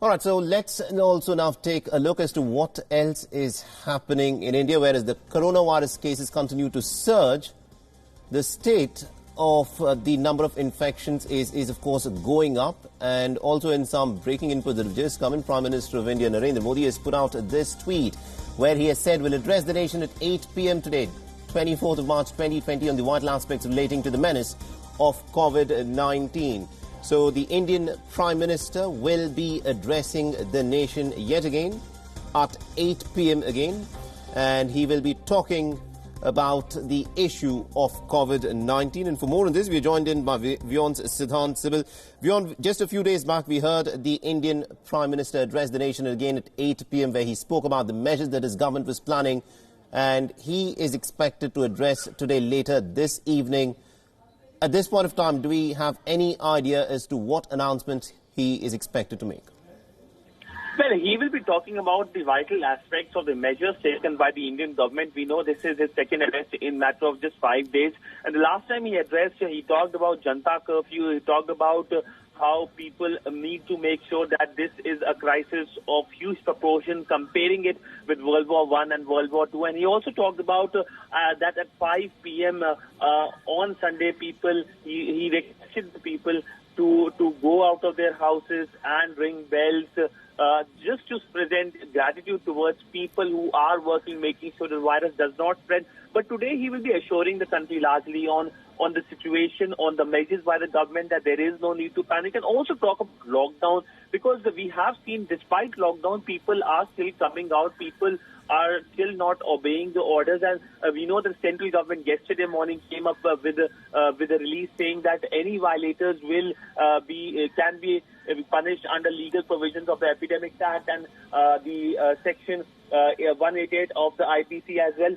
All right, so let's also now take a look as to what else is happening in India. Whereas the coronavirus cases continue to surge, the state of the number of infections is of course going up. And also in some breaking inputs that have just come in, Prime Minister of India Narendra Modi has put out this tweet where he has said we'll address the nation at 8 p.m. today, 24th of March 2020, on the vital aspects relating to the menace of COVID-19. So the Indian Prime Minister will be addressing the nation yet again at 8 p.m. again, and he will be talking about the issue of COVID-19. And for more on this, we are joined in by Wion's Siddhant Sibil. Wion, just a few days back, we heard the Indian Prime Minister address the nation again at 8 p.m. where he spoke about the measures that his government was planning, and he is expected to address today later this evening. At this point of time, do we have any idea as to what announcements he is expected to make? Well, he will be talking about the vital aspects of the measures taken by the Indian government. We know this is his second address in a matter of just 5 days. And the last time he addressed, he talked about Janta curfew. He talked about how people need to make sure that this is a crisis of huge proportion, comparing it with World War I and World War II. And he also talked about that at 5 p.m. On Sunday, he requested the people to go out of their houses and ring bells, just to present gratitude towards people who are working, making sure the virus does not spread. But today he will be assuring the country largely on the situation, on the measures by the government, that there is no need to panic, and also talk about lockdown, because we have seen despite lockdown, people are still coming out, people are still not obeying the orders. And we know the central government yesterday morning came up with a release saying that any violators can be punished under legal provisions of the Epidemics Act and the Section 188 of the IPC as well.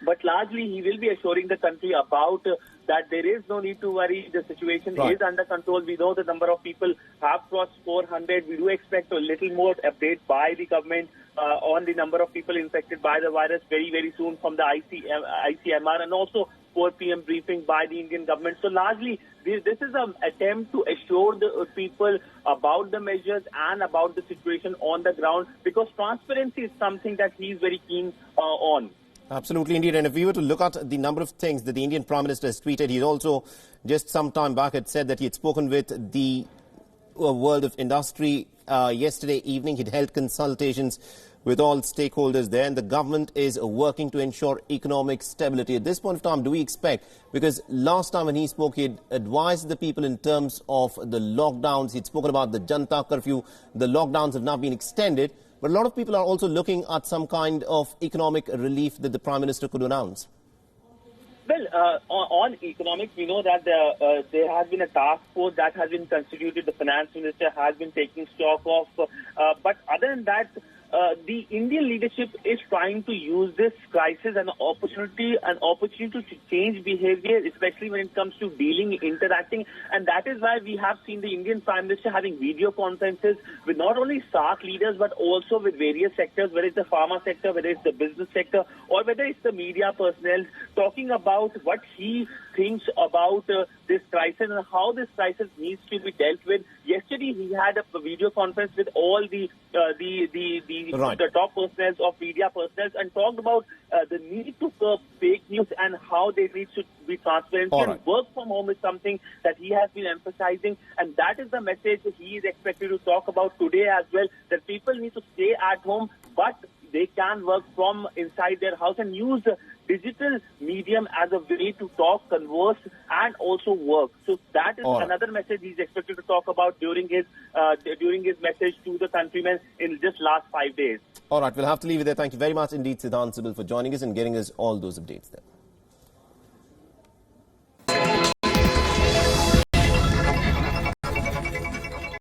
But largely, he will be assuring the country about that there is no need to worry. The situation is under control. We know the number of people have crossed 400. We do expect a little more update by the government on the number of people infected by the virus very, very soon from the ICMR, and also 4 p.m. briefing by the Indian government. So largely, this is an attempt to assure the people about the measures and about the situation on the ground, because transparency is something that he is very keen on. Absolutely, indeed. And if we were to look at the number of things that the Indian Prime Minister has tweeted, he also just some time back had said that he had spoken with the world of industry yesterday evening. He'd held consultations with all stakeholders there, and the government is working to ensure economic stability. At this point of time, do we expect, because last time when he spoke, he advised the people in terms of the lockdowns. He'd spoken about the Janta curfew. The lockdowns have now been extended. But a lot of people are also looking at some kind of economic relief that the Prime Minister could announce. Well, on economics, we know that there has been a task force that has been constituted. The Finance Minister has been taking stock of. But other than that, the Indian leadership is trying to use this crisis as an opportunity to change behavior, especially when it comes to dealing, interacting. And that is why we have seen the Indian Prime Minister having video conferences with not only SAARC leaders, but also with various sectors, whether it's the pharma sector, whether it's the business sector, or whether it's the media personnel, talking about what he thinks about this crisis and how this crisis needs to be dealt with. Yesterday, he had a video conference with all the top personnel of media personnel and talked about the need to curb fake news and how they need to be transparent. And work from home is something that he has been emphasizing, and that is the message he is expected to talk about today as well, that people need to stay at home, but they can work from inside their house and use digital medium as a way to talk, converse, and also work. So that is another message he's expected to talk about during his message to the countrymen in just last 5 days. All right, we'll have to leave it there. Thank you very much indeed, Siddhant Sibil, for joining us and getting us all those updates there.